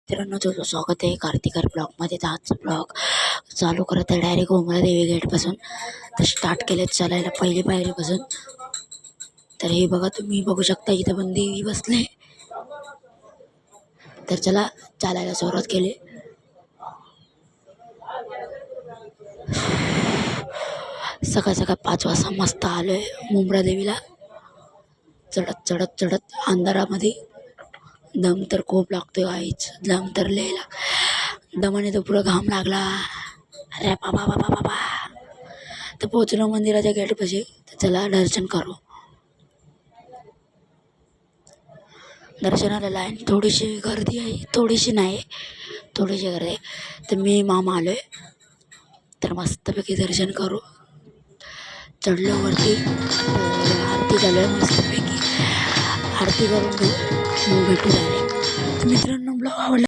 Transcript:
मित्रांनो, तुझं स्वागत आहे कार्तिकर ब्लॉगमध्ये. तर आजचा ब्लॉग चालू करत आहे डायरेक्ट उमरादेवी गेटपासून. तर स्टार्ट केले चालायला पहिली पायरीपासून. तर हे बघा, तुम्ही बघू शकता इथं पण देवी बसले. तर चला चालायला सुरुवात केली. सकाळ सकाळ 5 वाजता मस्त आलोय उमरादेवीला. चढत चढत चढत अंधारामध्ये दम तर खूप लागतोय गाईच. दम तर लिहायला दमाने तर पुढं घाम लागला. अरे बाबा बाबा बाबा. तर पोचलो मंदिराच्या गेटपाशी. तर चला दर्शन करू. दर्शनाला लाईन थोडीशी गर्दी आहे, थोडीशी नाही, थोडीशी गर्दी आहे. तर मी मामा आलोय. तर मस्तपैकी दर्शन करू. चढलो वरती. आरती झालोय मस्तपैकी. आरती करून घेऊ, मग भेटू डायरेक्ट. मित्रांनो, ब्लॉग आवडला